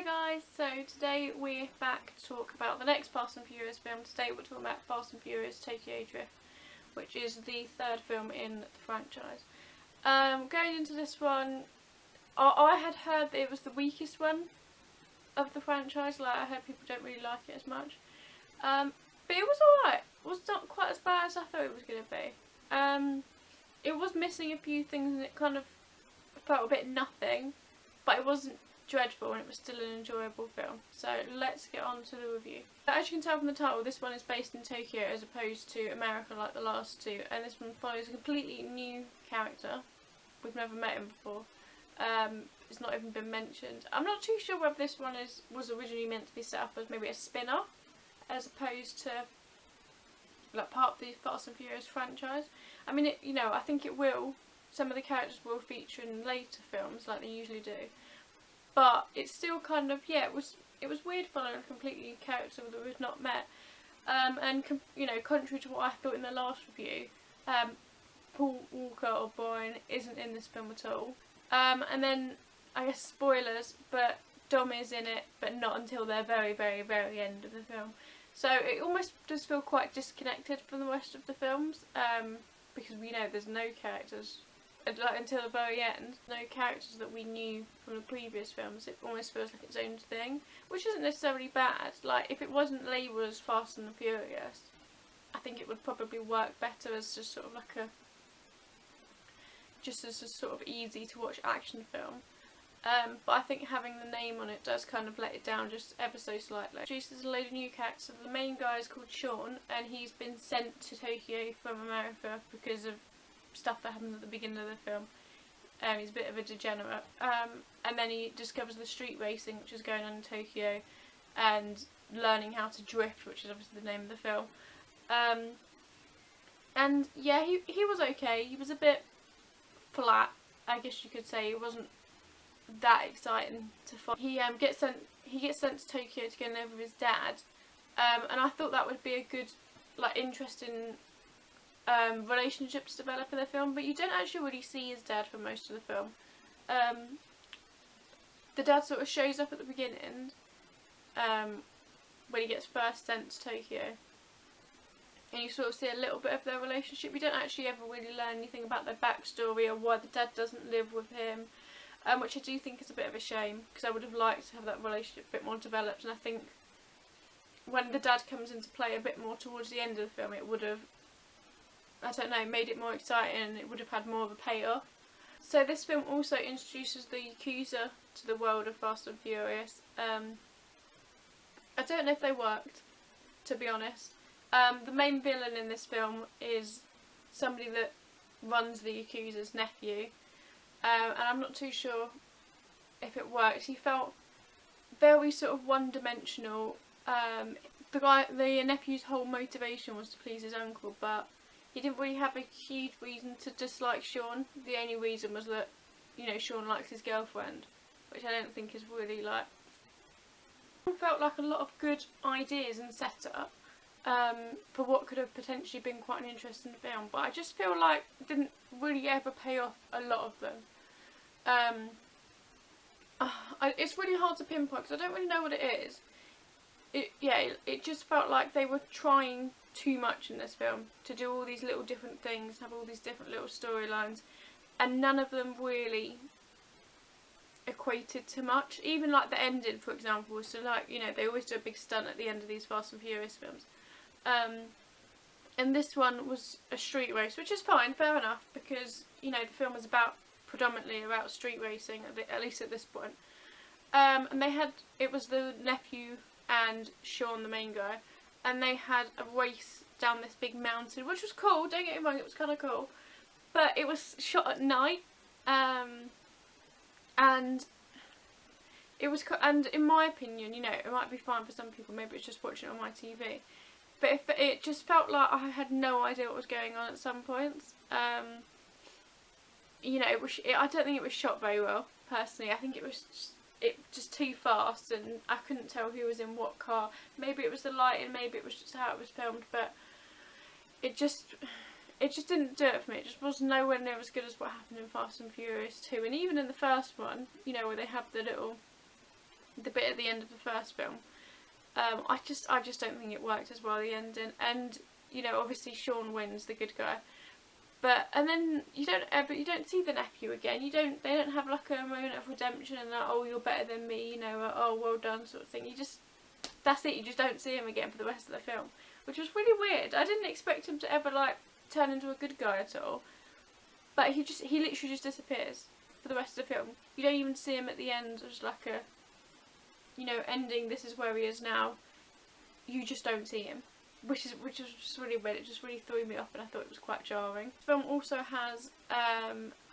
Hi guys, so today we're back to talk about the next Fast and Furious film. Today we're talking about Fast and Furious Tokyo Drift, which is the third film in the franchise. Going into this one, I had heard that it was the weakest one of the franchise. Like, I heard people don't really like it as much. But it was alright. It was not quite as bad as I thought it was going to be. It was missing a few things and it kind of felt a bit nothing, but it wasn't dreadful and it was still an enjoyable film. So let's get on to the review. As you can tell from the title, this one is based in Tokyo as opposed to America like the last two, and this one follows a completely new character. We've never met him before. It's not even been mentioned. I'm not too sure whether this one was originally meant to be set up as maybe a spin-off as opposed to like part of the Fast and Furious franchise. I mean, I think it will. Some of the characters will feature in later films like they usually do. But it's still kind of, it was weird following a completely new character that we've not met. And contrary to what I thought in the last review, Paul Walker or Brian isn't in this film at all. And then, I guess spoilers, but Dom is in it, but not until the very, very, very end of the film. So it almost does feel quite disconnected from the rest of the films, because we know there's no characters. Until the very end, no characters that we knew from the previous films. It almost feels like its own thing, which isn't necessarily bad. Like, if it wasn't labelled as Fast and the Furious, I think it would probably work better as just sort of like as a sort of easy to watch action film. But I think having the name on it does kind of let it down just ever so slightly. Introduces a load of new characters. The main guy is called Sean, and he's been sent to Tokyo from America because of stuff that happens at the beginning of the film. He's a bit of a degenerate, and then he discovers the street racing which is going on in Tokyo and learning how to drift, which is obviously the name of the film. And yeah, he was okay. He was a bit flat, I guess you could say. It wasn't that exciting to follow. He gets sent to Tokyo to get over with his dad, and I thought that would be a good, interesting relationship to develop in the film, but you don't actually really see his dad for most of the film. The dad sort of shows up at the beginning, when he gets first sent to Tokyo, and you sort of see a little bit of their relationship. We don't actually ever really learn anything about their backstory or why the dad doesn't live with him, which I do think is a bit of a shame, because I would have liked to have that relationship a bit more developed, and I think when the dad comes into play a bit more towards the end of the film, it would have, I don't know, made it more exciting and it would have had more of a payoff. So this film also introduces the Yakuza to the world of Fast and Furious. I don't know if they worked, to be honest. The main villain in this film is somebody that runs the Yakuza's nephew, and I'm not too sure if it worked. He felt very sort of one-dimensional. The nephew's whole motivation was to please his uncle, but he didn't really have a huge reason to dislike Sean. The only reason was that, Sean likes his girlfriend, which I don't think is really like. It felt like a lot of good ideas and setup for what could have potentially been quite an interesting film, but I just feel like it didn't really ever pay off a lot of them. It's really hard to pinpoint because I don't really know what it is. It just felt like they were trying too much in this film to do all these little different things, have all these different little storylines, and none of them really equated to much. Even like the ending, for example, was so they always do a big stunt at the end of these Fast and Furious films, and this one was a street race, which is fine, fair enough, because the film was predominantly about street racing, at least at this point. And it was the nephew and Sean, the main guy, and they had a race down this big mountain, which was cool, don't get me wrong, it was kind of cool, but it was shot at night, and in my opinion, it might be fine for some people, maybe it's just watching it on my TV, but it just felt like I had no idea what was going on at some points. I don't think it was shot very well, personally. I think it was just too fast, and I couldn't tell who was in what car. Maybe it was the lighting, maybe it was just how it was filmed, but it just didn't do it for me. It just was nowhere near as good as what happened in Fast and Furious 2, and even in the first one, where they have the little the bit at the end of the first film. I just don't think it worked as well, the ending. And you know, obviously Sean wins, the good guy. But and then you don't see the nephew again. They don't have like a moment of redemption and that, oh, you're better than me, you know, oh, well done sort of thing. That's it. You just don't see him again for the rest of the film, which was really weird. I didn't expect him to ever like turn into a good guy at all. But he literally just disappears for the rest of the film. You don't even see him at the end as like a, you know, ending. This is where he is now. You just don't see him. Which is just really weird. It just really threw me off, and I thought it was quite jarring. The film also has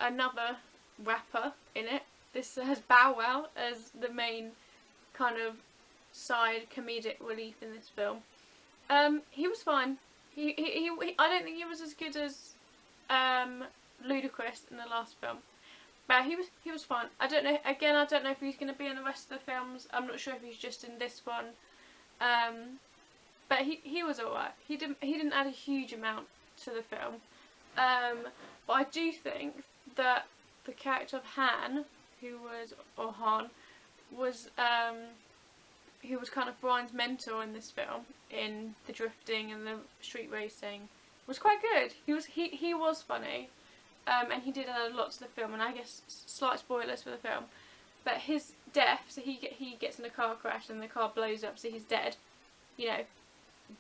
another rapper in it. This has Bow Wow as the main kind of side comedic relief in this film. He was fine. He I don't think he was as good as Ludacris in the last film, but he was fine. I don't know. Again, I don't know if he's going to be in the rest of the films. I'm not sure if he's just in this one. But he was alright. He didn't add a huge amount to the film. But I do think that the character of Han, who was kind of Brian's mentor in this film, in the drifting and the street racing, was quite good. He was funny, and he did add a lot to the film. And I guess slight spoilers for the film, but his death. So he gets in a car crash and the car blows up. So he's dead. You know.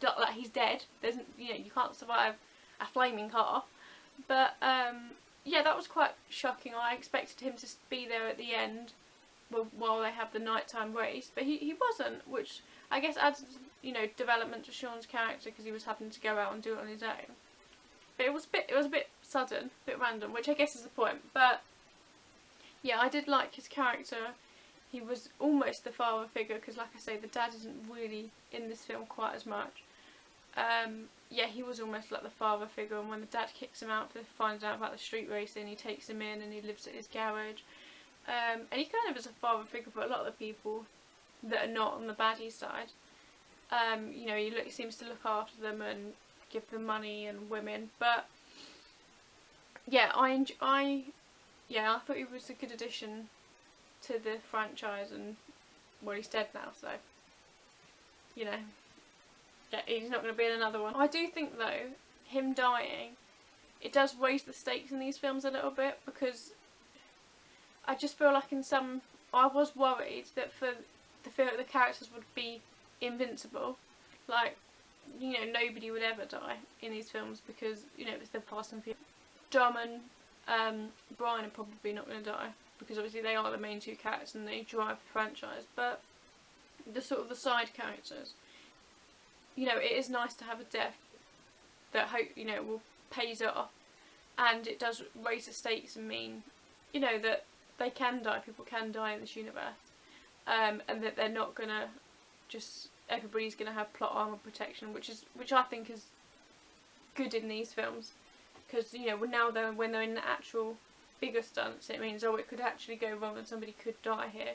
Like he's dead. You know, you can't survive a flaming car. But yeah, that was quite shocking. I expected him to be there at the end while they have the nighttime race, but he wasn't, which I guess adds, you know, development to Sean's character because he was having to go out and do it on his own. But it was a bit sudden, a bit random, which I guess is the point. But yeah, I did like his character. He was almost the father figure because, like I say, the dad isn't really in this film quite as much. Yeah, he was almost like the father figure, and when the dad kicks him out for finding out about the street racing, he takes him in and he lives at his garage. And he kind of is a father figure for a lot of the people that are not on the baddie side. You know, he seems to look after them and give them money and women. But yeah, I thought he was a good addition to the franchise, and well, he's dead now, so you know, yeah, he's not going to be in another one. I do think though, him dying, it does raise the stakes in these films a little bit, because I just feel like I was worried that the characters would be invincible, like, you know, nobody would ever die in these films because, you know, it's the Fast and Furious. Dom and Brian are probably not going to die, because obviously they are the main two characters and they drive the franchise, but the sort of the side characters, you know, it is nice to have a death that will pays off, and it does raise the stakes and mean, you know, that they can die, people can die in this universe, and that they're not gonna just, everybody's gonna have plot armor protection, which I think is good in these films, because, you know, when they're in the actual bigger stunts, it means, oh, it could actually go wrong and somebody could die here.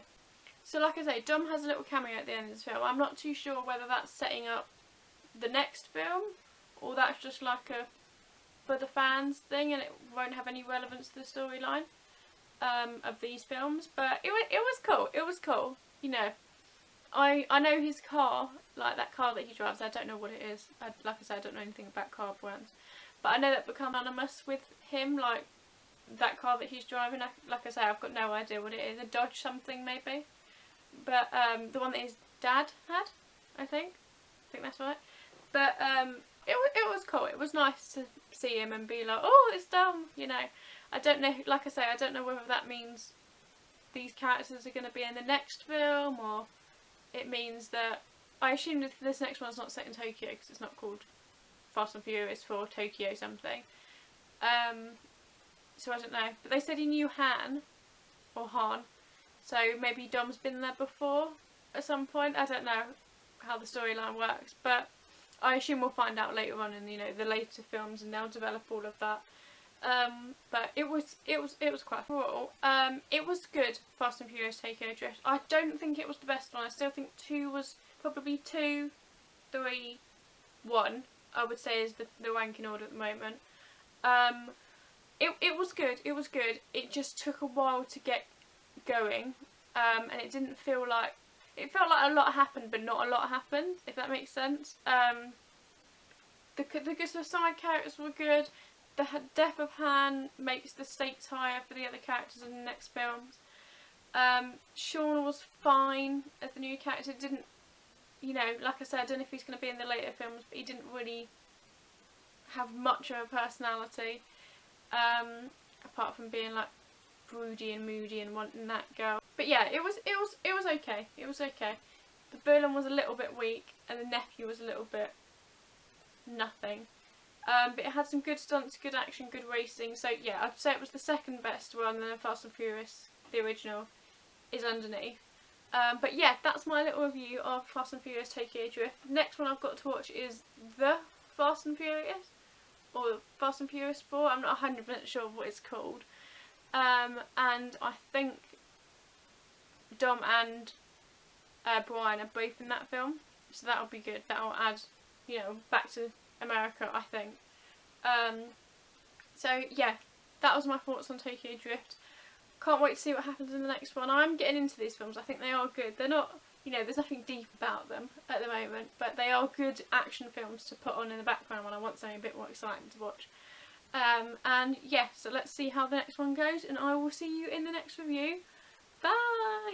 So like I say, Dom has a little cameo at the end of this film. I'm not too sure whether that's setting up the next film, or that's just like a for the fans thing and it won't have any relevance to the storyline of these films. But it was cool. It was cool. You know, I know his car, like that car that he drives. I don't know what it is. Like I said, I don't know anything about car brands, but I know that become anonymous with him, like that car that he's driving. Like I say, I've got no idea what it is. A Dodge something maybe. But the one that his dad had, I think that's right. But it was cool. It was nice to see him and be like, oh, it's Dom, you know. I don't know, like I say, I don't know whether that means these characters are going to be in the next film, or it means that, I assume that this next one's not set in Tokyo because it's not called Fast and Furious for Tokyo something. So I don't know. But they said he knew Han, so maybe Dom's been there before at some point. I don't know how the storyline works, but I assume we'll find out later on in, you know, the later films, and they'll develop all of that. But it was quite cool. It was good. Fast and Furious Tokyo Drift. I don't think it was the best one. I still think 2 was probably 2, 3, 1. I would say is the ranking order at the moment. It was good. It was good. It just took a while to get going, and it didn't feel like it felt like a lot happened, but not a lot happened, if that makes sense. The side characters were good. The death of Han makes the stakes higher for the other characters in the next films. Sean was fine as the new character. Didn't, you know, like I said, I don't know if he's going to be in the later films, but he didn't really have much of a personality, apart from being like broody and moody and wanting that girl. But yeah, it was okay. It was okay. The villain was a little bit weak, and the nephew was a little bit nothing. But it had some good stunts, good action, good racing. So yeah, I'd say it was the second best one, and then Fast and Furious, the original, is underneath. But yeah, that's my little review of Fast and Furious Tokyo Drift. Next one I've got to watch is The Fast and Furious, or Fast and Furious 4. I'm not 100% sure what it's called. And I think Dom and Brian are both in that film, so that'll be good. That'll add, you know, back to America, I think. So yeah, that was my thoughts on Tokyo Drift. Can't wait to see what happens in the next one. I'm getting into these films. I think they are good. They're not, you know, there's nothing deep about them at the moment, but they are good action films to put on in the background when I want something a bit more exciting to watch. And yeah, so let's see how the next one goes, and I will see you in the next review. Bye!